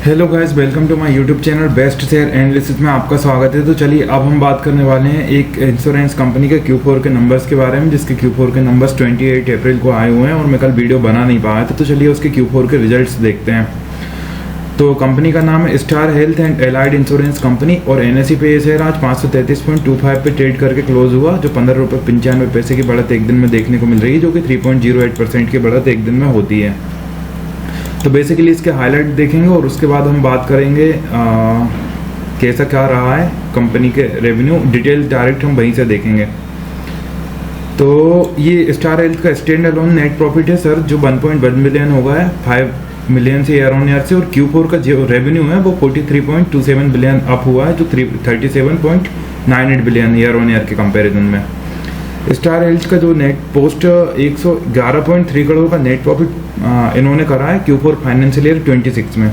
Hello guys, welcome to my YouTube channel best share analysis में आपका स्वागत है। तो चलिए अब हम बात करने वाले हैं एक इंश्योरेंस कंपनी के Q4 के नंबर्स के बारे में, जिसके Q4 के नंबर्स 28 अप्रैल को आए हुए हैं और मैं कल वीडियो बना नहीं पाया था। तो चलिए उसके Q4 के रिजल्ट्स देखते हैं। तो कंपनी का नाम है star health and allied insurance company और NSE पे ये शेयर आज 533.25 पे ट्रेड करके क्लोज हुआ, जो 15 रुपये 95 पैसे की बढ़त एक दिन में देखने को मिल रही है, जो कि 3.08% की बढ़त एक दिन में होती है। तो बेसिकली इसके हाईलाइट देखेंगे और उसके बाद हम बात करेंगे कैसा क्या रहा है कंपनी के रेवेन्यू डिटेल, डायरेक्ट हम वहीं से देखेंगे। तो ये स्टार हेल्थ का स्टैंड अलोन नेट प्रॉफिट है सर, जो 1.1 मिलियन हो गया है 5 मिलियन से ईयर ऑन ईयर से, और Q4 का जो रेवेन्यू है वो 43.27 बिलियन अप हुआ है, जो 37.98 बिलियन ईयर ऑन ईयर के कंपेरिजन में। स्टार हेल्थ का जो नेट पोस्ट 111.3 करोड़ का नेट प्रॉफिट इन्होंने करा है Q4 फाइनेंशियल ईयर 26 में,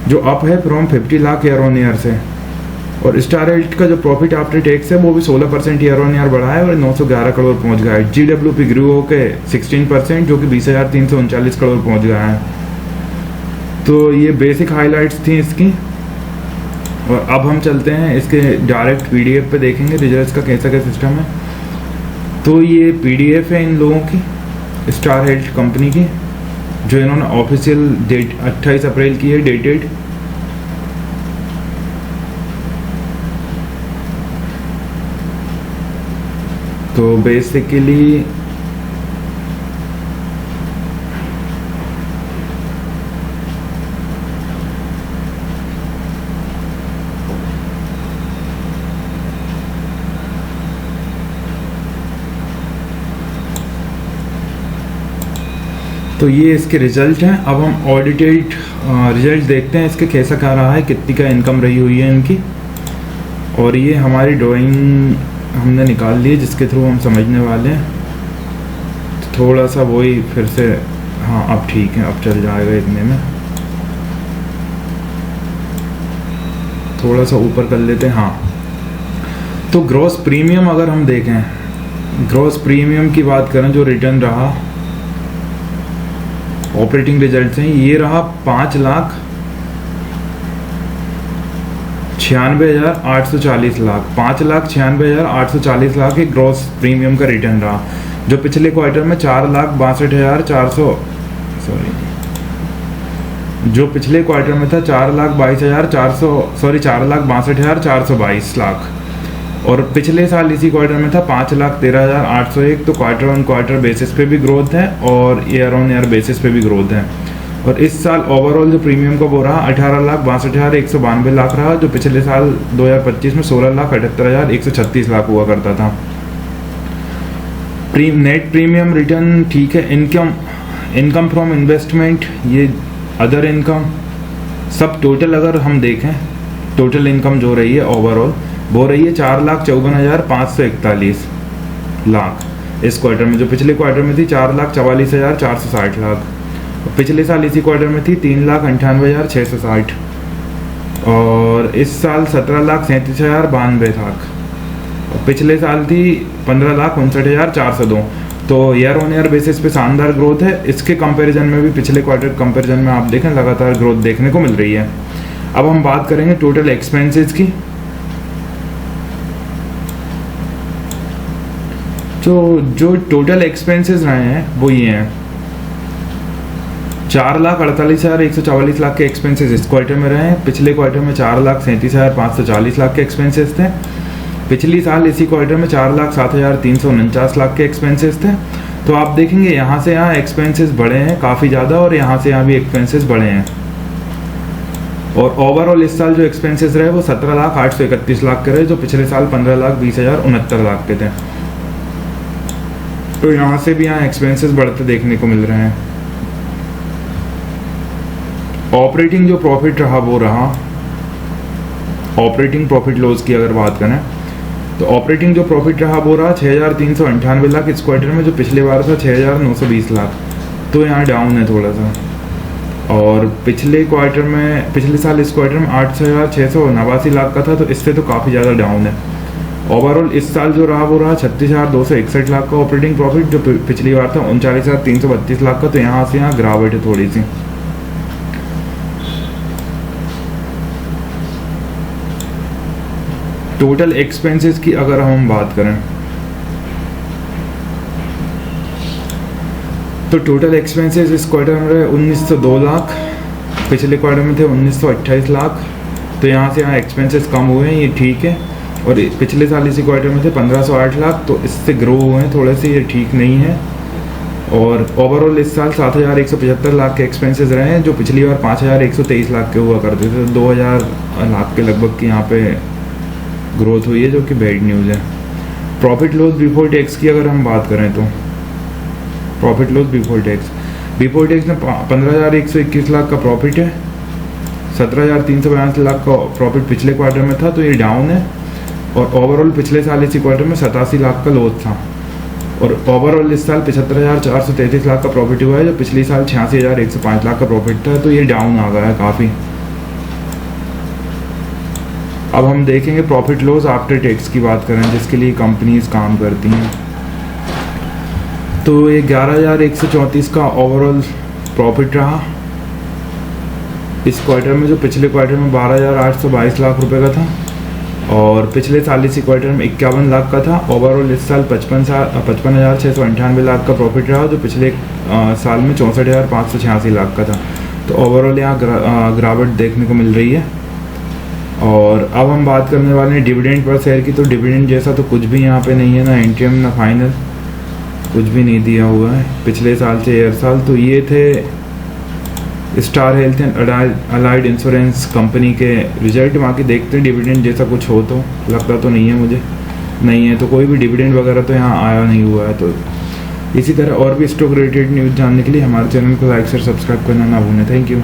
जो अप है from 50 lakh year on year से। और स्टार हेल्थ का जो प्रॉफिट आफ्टर टैक्स है वो भी 16% ईयर ऑन ईयर बढ़ा है और 911 करोड़ पहुंच गया है। GWP ग्रू होके 16%, जो कि 20,339 करोड़ पहुंच गया है। तो ये बेसिक हाईलाइट्स थी इसकी, और अब हम चलते हैं इसके डायरेक्ट PDF पे देखेंगे रिजल्ट्स का कैसा क्या सिस्टम है। तो ये PDF है इन लोगों की, स्टार हेल्थ कंपनी की, जो इन्होंने ऑफिशियल डेट 28 अप्रैल की है डेटेड। तो बेसिकली तो ये इसके रिजल्ट हैं। अब हम ऑडिटेड रिजल्ट देखते हैं इसके कैसा क्या रहा है, कितनी का इनकम रही हुई है इनकी। और ये हमारी ड्राइंग हमने निकाल ली है जिसके थ्रू हम समझने वाले हैं। तो थोड़ा सा वही फिर से, हाँ अब ठीक है, अब चल जाएगा इतने में। थोड़ा सा ऊपर कर लेते हैं। हाँ, तो ग्रॉस प्रीमियम अगर हम देखें, ग्रॉस प्रीमियम की बात करें, जो रिटर्न रहा ऑपरेटिंग रिजल्ट हैं, ये रहा 5,96,840 लाख, 5,96,840 लाख एक ग्रॉस प्रीमियम का रिटर्न रहा, जो पिछले क्वार्टर में 4,62,400 जो पिछले क्वार्टर में था 4,62,422 लाख, और पिछले साल इसी क्वार्टर में था 5,13,801। तो क्वार्टर ऑन क्वार्टर बेसिस पे भी ग्रोथ है और ईयर ऑन ईयर बेसिस पे भी ग्रोथ है। और इस साल ओवरऑल जो प्रीमियम का वो रहा 18,62,192 लाख रहा, जो पिछले साल 2025 में 16,78,136 लाख हुआ करता था। नेट प्रीमियम रिटर्न ठीक है। इनकम फ्रॉम इन्वेस्टमेंट, ये अदर इनकम, सब टोटल अगर हम देखें, टोटल इनकम जो रही है ओवरऑल वो रही है 4,54,541 लाख इस क्वार्टर में, जो पिछले क्वार्टर में थी 4,44,460 लाख, और पिछले साल इसी क्वार्टर में थी 3,98,660, और इस साल 17,37,092 लाख, और पिछले साल थी 15,59,402। तो ईयर ऑन ईयर बेसिस पे शानदार ग्रोथ है। इसके कंपैरिजन में भी पिछले क्वार्टर कंपैरिजन में आप देखें लगातार ग्रोथ देखने को मिल रही है। अब हम बात करेंगे टोटल एक्सपेंसेस की। तो जो टोटल एक्सपेंसेस रहे हैं वो ये हैं, 4,48,144 लाख के एक्सपेंसेस इस क्वार्टर में रहे हैं। पिछले क्वार्टर में 4,37,540 लाख के एक्सपेंसेस थे। पिछली साल इसी क्वार्टर में 4,07,349 लाख के एक्सपेंसेस थे। तो आप देखेंगे यहाँ से यहाँ एक्सपेंसेस बढ़े हैं काफ़ी ज़्यादा, और यहाँ से यहाँ भी एक्सपेंसेस बढ़े हैं। और ओवरऑल इस साल जो एक्सपेंसेस रहे वो 17,831 लाख के रहे, जो पिछले साल 15,20,069 लाख के थे। तो यहाँ से भी यहाँ एक्सपेंसेस बढ़ते देखने को मिल रहे हैं। ऑपरेटिंग जो प्रॉफिट रहा वो रहा, ऑपरेटिंग प्रॉफिट लॉस की अगर बात करें तो ऑपरेटिंग जो प्रॉफिट रहा वो रहा 6,398 लाख इस क्वार्टर में, जो पिछले बार था 6,920 लाख। तो यहाँ डाउन है थोड़ा सा। और पिछले क्वार्टर में, पिछले साल इस क्वार्टर में 8,689 लाख का था, तो इससे तो काफ़ी ज़्यादा डाउन है। ओवरऑल इस साल जो रहा वो रहा 36,261 लाख का ऑपरेटिंग प्रॉफिट, जो पिछली बार था 39,332 लाख का। तो यहाँ से यहाँ गिरावट है थोड़ी सी। टोटल एक्सपेंसेस की अगर हम बात करें तो टोटल एक्सपेंसेस इस क्वार्टर में रहे 1902 लाख, पिछले क्वार्टर में थे 1928 लाख। तो यहाँ से यहाँ एक्सपेंसेस कम हुए हैं, ये ठीक है। और पिछले साल इसी क्वार्टर में थे 1508 लाख, तो इससे ग्रो हुए हैं थोड़े से, ये ठीक नहीं है। और ओवरऑल इस साल 7175 लाख के एक्सपेंसेस रहे हैं, जो पिछली बार 5123 लाख के हुआ करते थे। 2000 लाख के लगभग की यहाँ पे ग्रोथ हुई है, जो कि बैड न्यूज़ है। प्रॉफिट लॉस बिफोर टैक्स की अगर हम बात करें तो प्रॉफिट लॉस बिफोर टैक्स में 15,121 लाख का प्रॉफिट है। 17,382 लाख का प्रॉफिट पिछले क्वार्टर में था, तो ये डाउन है। और ओवरऑल पिछले साल इसी क्वार्टर में 87 लाख का लॉस था। और ओवरऑल इस साल 75,433 लाख का प्रॉफिट हुआ है, जो पिछले साल 86,105 लाख का प्रॉफिट था, तो ये डाउन आ गया है काफ़ी। अब हम देखेंगे प्रॉफिट लॉस आफ्टर टैक्स की बात करें, जिसके लिए कंपनीज काम करती हैं। तो ये 11,134 का ओवरऑल प्रॉफिट रहा इस क्वार्टर में, जो पिछले क्वार्टर में 12,822 लाख रुपए का था। और पिछले साल इसी क्वार्टर में 51 लाख का था। ओवरऑल इस साल 55,698 लाख का प्रॉफिट रहा, जो पिछले साल में 64,586 लाख का था। तो ओवरऑल यहाँ गिरावट देखने को मिल रही है। और अब हम बात करने वाले हैं डिविडेंड पर शेयर की। तो डिविडेंड जैसा तो कुछ भी यहाँ पे नहीं है, ना इंटीरियम ना फाइनल, कुछ भी नहीं दिया हुआ है पिछले साल से हर साल। तो ये थे star health and allied insurance company के रिजल्ट। बाकी देखते हैं डिविडेंड जैसा कुछ हो, तो लगता तो नहीं है मुझे, नहीं है तो कोई भी डिविडेंड वगैरह तो यहाँ आया नहीं हुआ है। तो इसी तरह और भी स्टॉक रिलेटेड न्यूज़ जानने के लिए हमारे चैनल को लाइक शेयर सब्सक्राइब करना ना भूलें। Thank you.